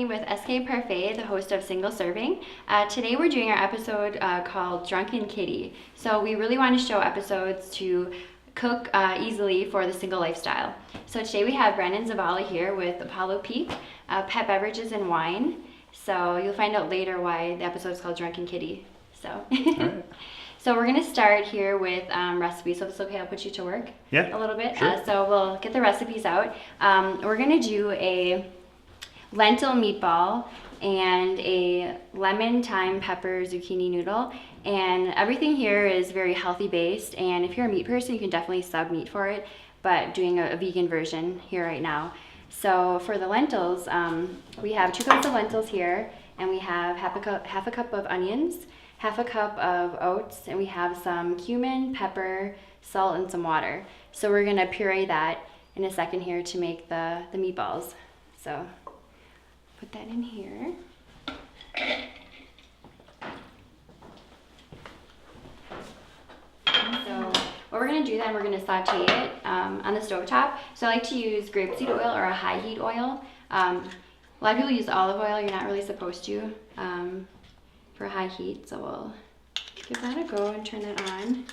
Stephanie with SK Parfait, the host of Single Serving. Today we're doing our episode called Drunken Kitty. So we really want to show episodes to cook easily for the single lifestyle. So today we have Brandon Zavala here with Apollo Peak, Pet Beverages and Wine. So you'll find out later why the episode is called Drunken Kitty. So. Right. So we're going to start here with recipes. So if it's okay, I'll put you to work a little bit. Sure. So we'll get the recipes out. We're going to do a lentil meatball and a lemon, thyme, pepper, zucchini noodle. And everything here is very healthy based. And if you're a meat person, you can definitely sub meat for it. But doing a vegan version here right now. So for the lentils, we have 2 cups of lentils here. And we have half a cup of onions, half a cup of oats, and we have some cumin, pepper, salt, and some water. So we're gonna puree that in a second here to make the meatballs. So put that in here. So what we're gonna do then, we're gonna saute it on the stovetop. So I like to use grapeseed oil or a high heat oil. A lot of people use olive oil. You're not really supposed to. For high heat, so we'll give that a go and turn that on.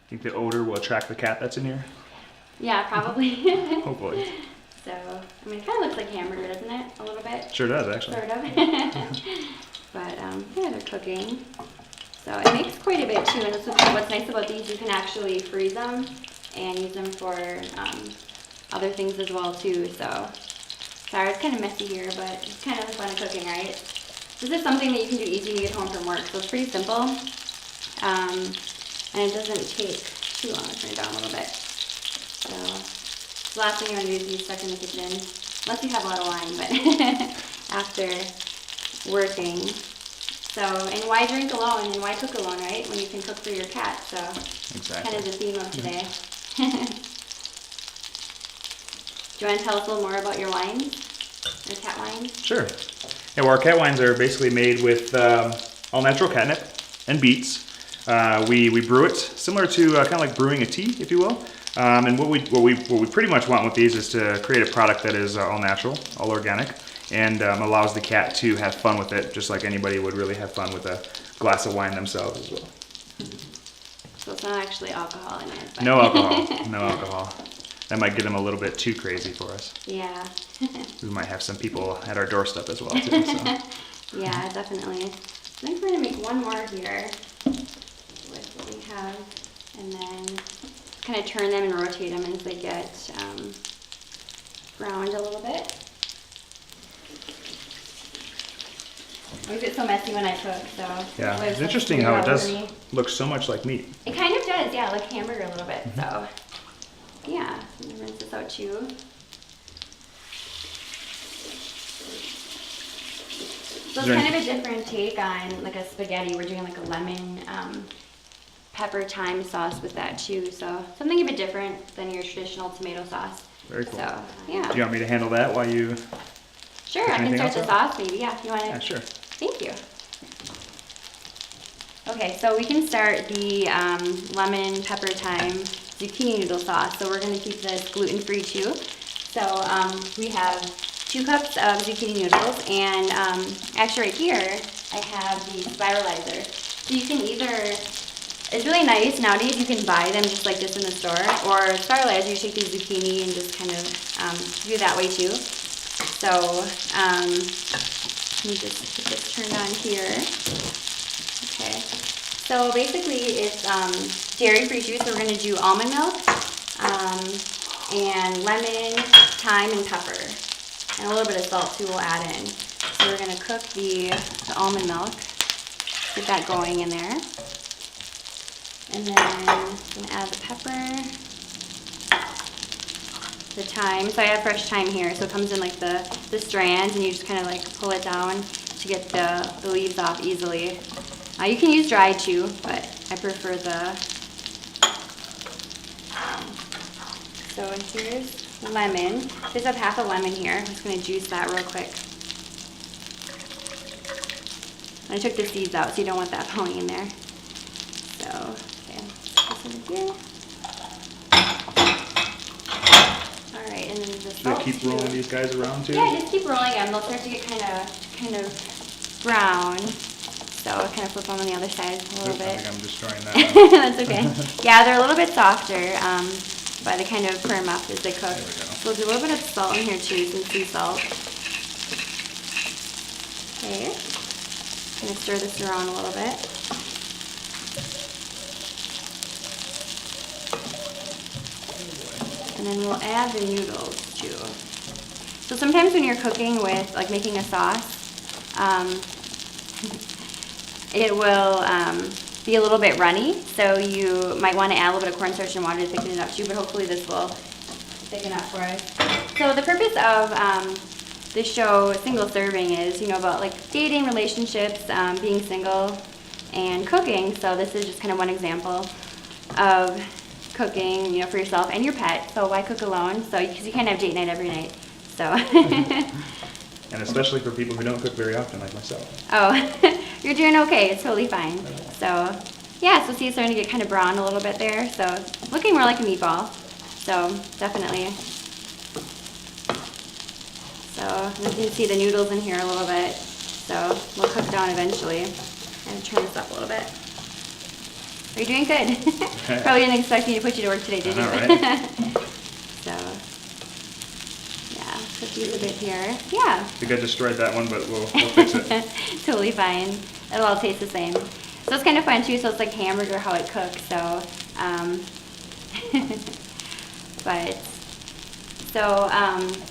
Think the odor will attract the cat that's in here? Yeah, probably. Hopefully. So, I mean, it kind of looks like hamburger, doesn't it? A little bit? Sure does, actually. Sort of. But, yeah, they're cooking. So, it makes quite a bit, too. And what's nice about these, you can actually freeze them and use them for other things as well, too. So, sorry, it's kind of messy here, but it's kind of the fun of cooking, right? This is something that you can do easy when you get home from work, so it's pretty simple, and it doesn't take too long. I'll turn it down a little bit. So the last thing you want to do is be stuck in the kitchen, unless you have a lot of wine, but after working. So, and why drink alone and why cook alone, right? When you can cook for your cat, so exactly. Kind of the theme of today. Do you want to tell us a little more about your wines, your cat wines? Sure. Yeah, well, our cat wines are basically made with all natural catnip and beets. We brew it similar to kind of like brewing a tea, if you will. And what we pretty much want with these is to create a product that is all natural, all organic, and allows the cat to have fun with it, just like anybody would really have fun with a glass of wine themselves as well. So it's not actually alcohol in it. But No alcohol. No alcohol. That might get them a little bit too crazy for us. Yeah. We might have some people at our doorstep as well, too. So. Yeah, definitely. I think we're going to make one more here with what we have, and then kind of turn them and rotate them as they get browned a little bit. I always get so messy when I cook, so. Yeah, it's interesting how it does look so much like meat. It kind of does, yeah, like hamburger a little bit, so. Yeah, I'm gonna rinse this out too. So it's kind of a different take on like a spaghetti. We're doing like a lemon pepper thyme sauce with that too. So something a bit different than your traditional tomato sauce. Very cool. So, yeah. Do you want me to handle that while you... Sure, I can start the sauce maybe. Yeah, if you want to. Yeah, sure. Thank you. Okay, so we can start the lemon pepper thyme zucchini noodle sauce. So we're going to keep this gluten-free too. So we have 2 cups of zucchini noodles, and actually right here I have the spiralizer. So you can either, it's really nice nowadays, you can buy them just like this in the store, or spiralizer, you take the zucchini and just kind of do it that way too. So let me just get this turned on here. Okay. So basically it's dairy-free juice, so we're going to do almond milk and lemon, thyme, and pepper. And a little bit of salt too we'll add in. So we're going to cook the almond milk, get that going in there. And then I'm going to add the pepper, the thyme. So I have fresh thyme here, so it comes in like the strands, and you just kind of like pull it down to get the leaves off easily. You can use dried too, but I prefer the, so here's lemon. Just have half a lemon here. I'm just going to juice that real quick. I took the seeds out, so you don't want that falling in there. So, okay, this in here. Alright, and then the salt keep too. rolling these guys around too? Yeah, just keep rolling them. They'll start to get kind of brown. So kind of flip them on the other side a little Oops, I bit. think I'm destroying that. That's okay. Yeah, they're a little bit softer, but they kind of firm up as they cook. There we go. So we'll do a little bit of salt in here too, some sea salt. Okay. Gonna stir this around a little bit. And then we'll add the noodles too. So sometimes when you're cooking with, like making a sauce, it will be a little bit runny. So you might want to add a little bit of cornstarch and water to thicken it up too, but hopefully this will thicken up for us. So the purpose of this show, Single Serving, is, about like dating, relationships, being single, and cooking. So this is just kind of one example of cooking, for yourself and your pet. So why cook alone? So because you can't have date night every night. So. And especially for people who don't cook very often, like myself. Oh, you're doing okay. It's totally fine. So yeah, so see, it's starting to get kind of brown a little bit there. So looking more like a meatball. So definitely. So you can see the noodles in here a little bit. So we'll cook down eventually. And turn this up a little bit. Are you doing good? Probably didn't expect me to put you to work today, did you? All right. So, yeah, cook these a bit here. Yeah. I think I destroyed that one, but we'll fix it. Totally fine. It'll all taste the same. So it's kind of fun too. So it's like hamburger how it cooks. So,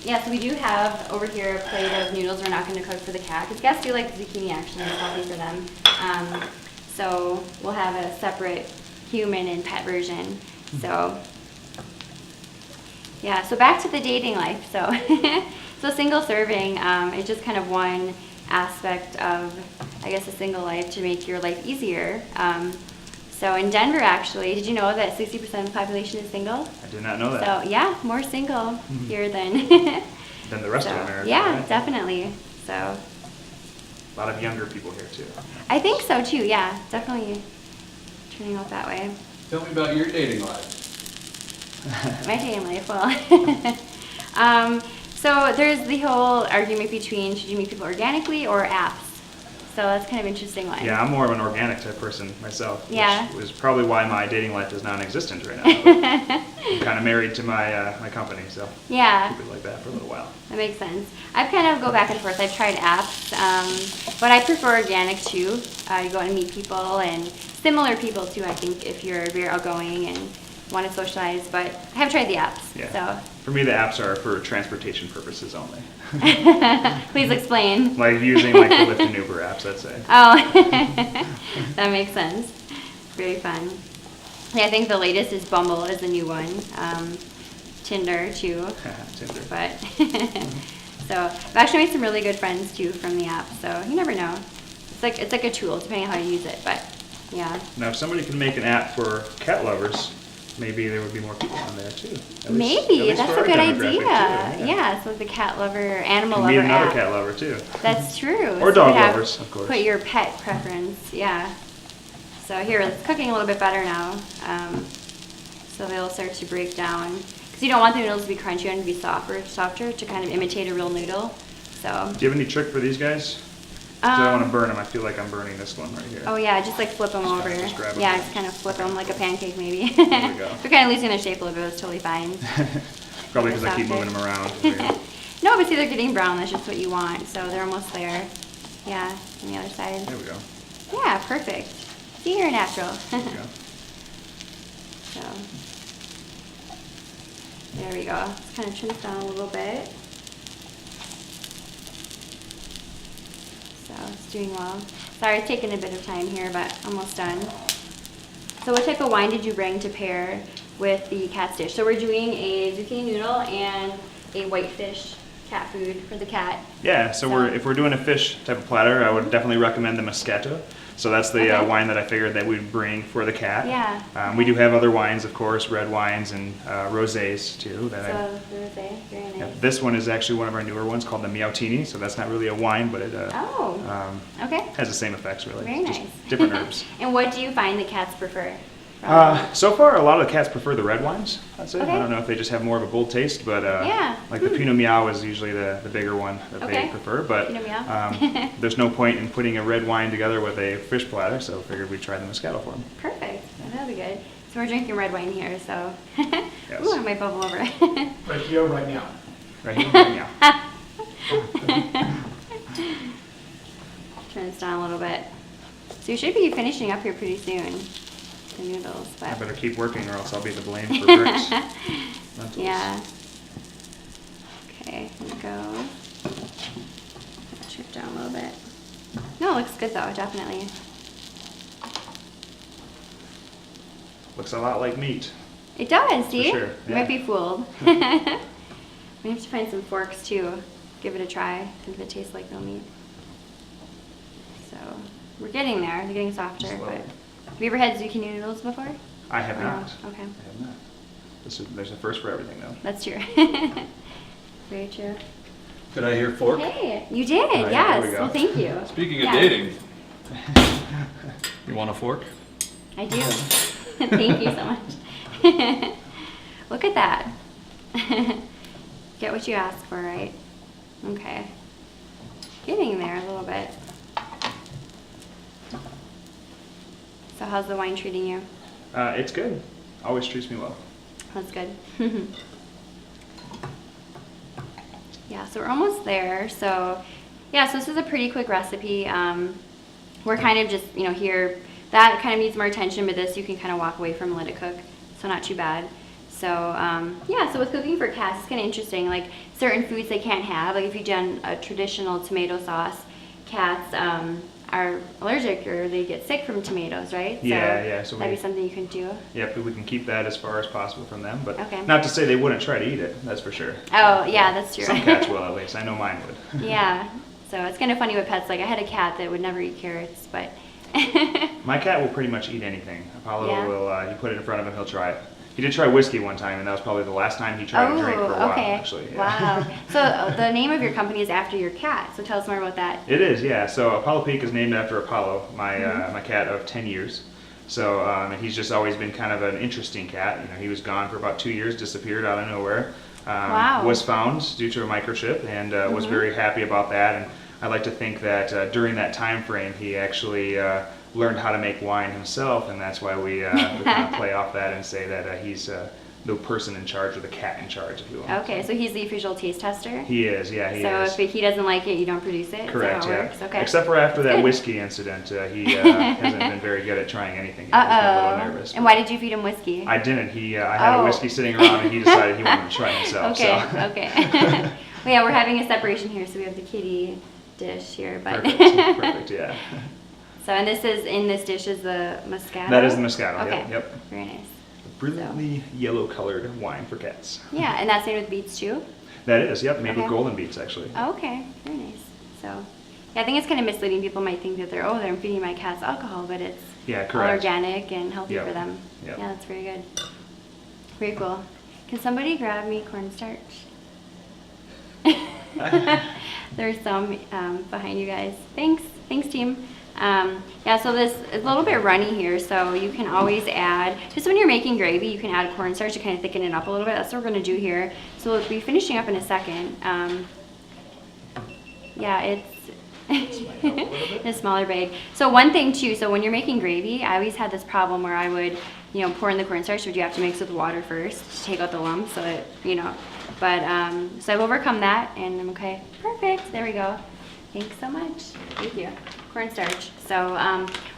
yeah. So we do have over here a plate of noodles we're not going to cook for the cat because guests do like zucchini actually. It's healthy for them. So we'll have a separate human and pet version. So yeah, so back to the dating life. So so single serving is just kind of one aspect of, I guess, a single life to make your life easier. So in Denver, actually, did you know that 60% of the population is single? I did not know that. So yeah, more single here than Than the rest of America. Yeah, right? definitely. So A lot of younger people here too. I think so too. Yeah, definitely turning out that way. Tell me about your dating life. My dating life, well. So there's the whole argument between should you meet people organically or apps. So that's kind of an interesting one. Yeah, I'm more of an organic type person myself. Yeah. Which is probably why my dating life is non-existent right now. I'm kind of married to my my company, so Yeah, keep it like that for a little while. that makes sense. I've kind of go back and forth. I've tried apps, but I prefer organic too. You go out and meet people and similar people too, I think, if you're very outgoing and want to socialize. But I have tried the apps. Yeah. So For me, the apps are for transportation purposes only. please explain. Like using like the Lyft and Uber apps, I'd say. Oh, that makes sense. Very fun. Yeah, I think the latest is Bumble is the new one. Tinder too. Tinder. But so I've actually made some really good friends too from the app. So you never know. It's like a tool depending on how you use it. But yeah. Now, if somebody can make an app for cat lovers, maybe there would be more people on there too. At Maybe least that's for a our good demographic, idea. too, Yeah, so the cat lover, animal Can lover meet another app. cat lover too. That's true. Or So dog you have- lovers, of course. Put your pet preference, yeah. So here, it's cooking a little bit better now. So they'll start to break down. Because you don't want the noodles to be crunchy, you want them to be softer to kind of imitate a real noodle. So, Do you have any trick for these guys? 'Cause I don't want to burn them. I feel like I'm burning this one right here. oh yeah, just like flip them over. just grab 'em. Yeah, just kind of flip them like a pancake maybe. There we go. They're kind of losing their shape a little bit, it's totally fine. Probably because I keep Softer. moving them around. There you go. No, but see, they're getting brown. That's just what you want. So they're almost there. Yeah, on the other side. There we go. Yeah, perfect. See, you're natural. There we go. So there we go. Let's kind of trim this down a little bit. So it's doing well. Sorry, it's taking a bit of time here, but almost done. So what type of wine did you bring to pair with the cat's dish? So we're doing a zucchini noodle and a whitefish cat food for the cat. Yeah, so if we're doing a fish type of platter, I would definitely recommend the Moscato. So that's the Okay. wine that I figured that we'd bring for the cat. Yeah. We do have other wines, of course, red wines and rosés too. That So rosé, very nice. yeah, this one is actually one of our newer ones called the Meow. So that's not really a wine, but it Oh, okay. has the same effects really. Very Just nice. different herbs. And what do you find the cats prefer? So far, a lot of the cats prefer the red wines, I'd say. Okay. I don't know if they just have more of a bold taste, but Yeah. like the Pinot Meow is usually the bigger one that Okay. they prefer. But Pinot Meow. there's no point in putting a red wine together with a fish platter, so I figured we'd try the Moscato for them. Perfect. That'll be good. So we're drinking red wine here, so. Yes. Ooh, I might bubble over. Right here, right now. Right here, right now. Turn this down a little bit. So you should be finishing up here pretty soon. The noodles, I but better keep working or else I'll be the blame for bricks. Lentils. yeah. Okay, here we go. Chip down a little bit. No, it looks good though, definitely. Looks a lot like meat. It does, see? sure, You yeah. might be fooled. We have to find some forks too. Give it a try, see if it tastes like no meat. So, we're getting there. They're getting softer, Slowly. but have you ever had zucchini noodles before? I have Or not. no? Okay. I have not. There's a first for everything, though. That's true. Very true. Did I hear fork? Hey, you did, Right, there yes. we go. Well, thank you. Speaking of Yeah. dating, you want a fork? I do. Thank you so much. Look at that. Get what you ask for, right? Okay. Getting there a little bit. So how's the wine treating you? It's good. Always treats me well. That's good. Yeah, so we're almost there. So yeah, so this is a pretty quick recipe. We're kind of just, here, that kind of needs more attention, but this you can kind of walk away from and let it cook. So not too bad. So yeah, so with cooking for cats, it's kind of interesting. Like certain foods they can't have. Like if you've done a traditional tomato sauce, cats are allergic or they get sick from tomatoes, right? Yeah. So So that'd we, be something you can do. yep, we can keep that as far as possible from them. But Okay. not to say they wouldn't try to eat it. That's for sure. Oh yeah, that's true. Some cats will, at least. I know mine would. Yeah. So it's kind of funny with pets. Like I had a cat that would never eat carrots, but My cat will pretty much eat anything. Apollo Yeah. will, you put it in front of him, he'll try it. He did try whiskey one time, and that was probably the last time he tried to drink for a while, okay. actually. Yeah. Wow. So the name of your company is after your cat. So tell us more about that. It is, yeah. So Apollo Peak is named after Apollo, my Mm-hmm. my cat of 10 years. So and he's just always been kind of an interesting cat. He was gone for about 2 years, disappeared out of nowhere. Wow. Was found due to a microchip, and was Mm-hmm. very happy about that. And I like to think that during that time frame, he actually learned how to make wine himself, and that's why we kind of play off that and say that he's the person in charge, or the cat in charge, if you will. Okay, so he's the official taste tester. He is, yeah, he So is. if he doesn't like it, you don't produce it. Correct, Is that how yeah. it works? Okay. Except for after that Good. whiskey incident, he hasn't been very good at trying anything. He's been a little nervous. And why did you feed him whiskey? I didn't. I had Oh. a whiskey sitting around, and he decided he wanted to try it himself. Okay, So. okay. Well, yeah, we're having a separation here, so we have the kitty dish here, but. Perfect, yeah. So, and in this dish is the Moscato? That is the Moscato, Okay. yep. Very nice. Brilliantly yellow-colored wine for cats. Yeah, and that's made with beets too? That is, yep, made with Okay. golden beets, actually. Oh, okay, very nice. So, yeah, I think it's kind of misleading. People might think that they're feeding my cats alcohol, but it's Yeah, all correct. organic and healthy Yep. for them. Yep. Yeah, that's very good. Very cool. Can somebody grab me cornstarch? There's some behind you guys. Thanks team. Yeah, so this is a little bit runny here, so you can always add, just when you're making gravy, you can add cornstarch to kind of thicken it up a little bit. That's what we're going to do here. So we'll be finishing up in a second. Yeah, it's in a smaller bag. So one thing too, so when you're making gravy, I always had this problem where I would, pour in the cornstarch, but you have to mix with water first to take out the lumps, so that, But, so I've overcome that, and I'm okay. Perfect, there we go. Thanks so much. Thank you. Cornstarch. So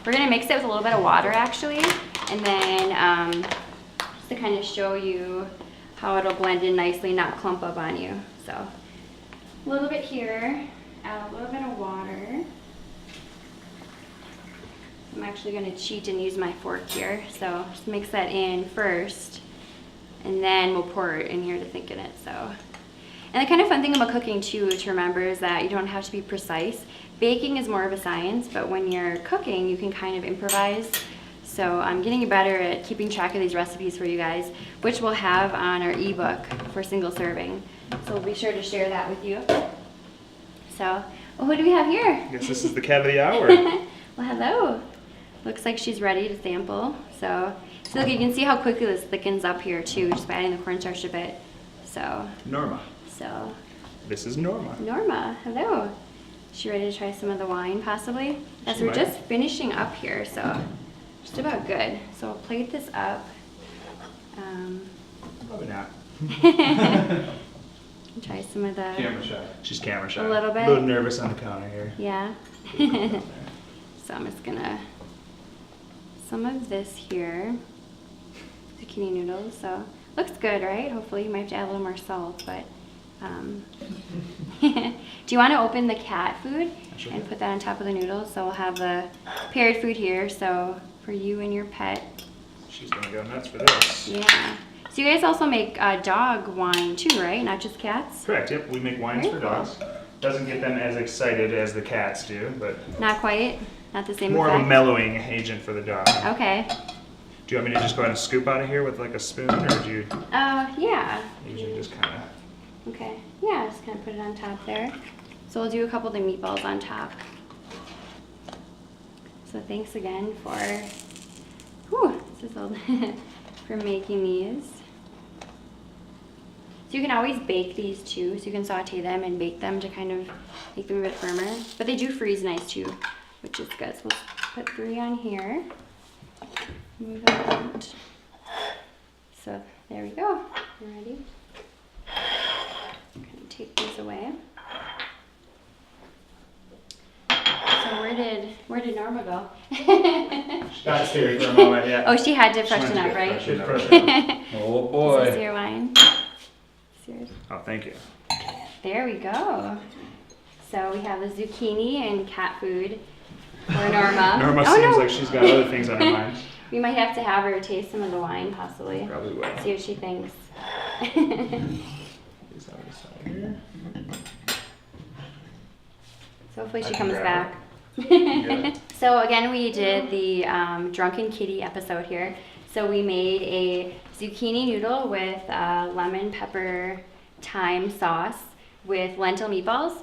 we're gonna mix it with a little bit of water actually, and then just to kind of show you how it'll blend in nicely, not clump up on you. So a little bit here, add a little bit of water. I'm actually gonna cheat and use my fork here. So just mix that in first, and then we'll pour it in here to thicken it. So. And the kind of fun thing about cooking too to remember is that you don't have to be precise. Baking is more of a science, but when you're cooking, you can kind of improvise. So I'm getting better at keeping track of these recipes for you guys, which we'll have on our ebook for single serving. So we'll be sure to share that with you. So, well, who do we have here? I guess this is the cat of the hour. Well, hello. looks like she's ready to sample. So look, you can see how quickly this thickens up here too, just by adding the cornstarch a bit. So Norma. this is Norma. Norma, hello. Is she ready to try some of the wine, possibly? Yes, we're just finishing up here, so just about good. So we'll plate this up. Probably not. Try some of the... Camera shot. She's camera shy. A little bit? A little nervous on the counter here. Yeah. So I'm just gonna... Some of this here. Zucchini noodles, so... Looks good, right? Hopefully you might have to add a little more salt, but... Do you want to open the cat food and put that on top of the noodles? So we'll have the paired food here, so for you and your pet. She's gonna go nuts for this. Yeah. So you guys also make dog wine too, right? Not just cats? Correct, yep. We make wines Very for dogs. Doesn't get them as excited as the cats do, but... Not quite? Not the same more effect? of a mellowing agent for the dog. Okay. Do you want me to just go ahead and scoop out of here with like a spoon, or do you Yeah. usually just kind of... Okay. Yeah, just kind of put it on top there. So we'll do a couple of the meatballs on top. So thanks again for... Whew, sizzled. For making these. So you can always bake these too, so you can saute them and bake them to kind of make them a bit firmer. But they do freeze nice too, which is good. So we'll put 3 on here. Move it out. So there we go. You ready? I'm gonna take these away. So where did Norma go? Got stay for a moment, yeah. Oh, she had to freshen up, right? Oh Is this boy. your wine? Cheers. Oh, thank you. There we go. So we have the zucchini and cat food for Norma. Norma Oh, seems no. like she's got other things on her mind. We might have to have her taste some of the wine, possibly. Probably will. See what she thinks. These on the side here. So hopefully she I can comes grab back. Good. So again, we did the Drunken Kitty episode here. So we made a zucchini noodle with lemon, pepper, thyme sauce with lentil meatballs.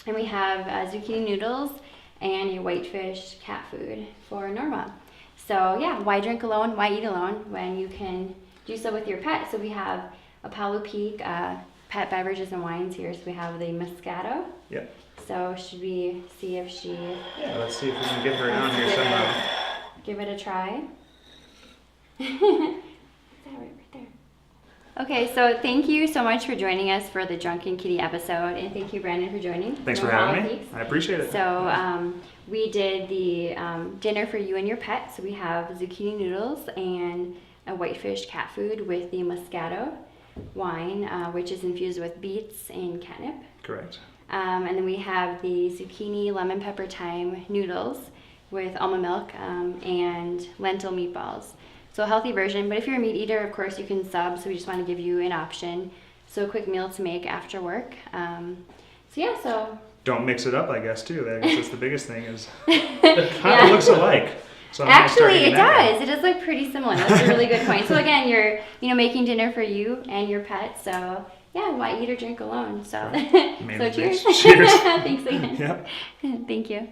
And we have zucchini noodles and a whitefish cat food for Norma. So yeah, why drink alone? Why eat alone when you can do so with your pet? So we have Apollo Peak pet beverages and wines here. So we have the Moscato. Yep. So should we see if she... Yeah, let's see if we can get her down here somehow. Give it a try. Right there. Okay, so thank you so much for joining us for the Drunken Kitty episode, and thank you, Brandon, for joining. Thanks for having me. I appreciate it. So we did the dinner for you and your pet. So we have zucchini noodles and a whitefish cat food with the Moscato wine, which is infused with beets and catnip. Correct. And then we have the zucchini, lemon pepper, thyme noodles with almond milk and lentil meatballs. So a healthy version, but if you're a meat eater, of course, you can sub, so we just want to give you an option. So a quick meal to make after work. So Don't mix it up, I guess, too. I guess that's the biggest thing is it kind of looks alike. So I'm gonna start actually, eating it that does. It does look pretty similar. That's a really good point. So again, you're making dinner for you and your pet. So yeah, why eat or drink alone? So Maybe so cheers. Cheers. Thanks again. Yep. Thank you.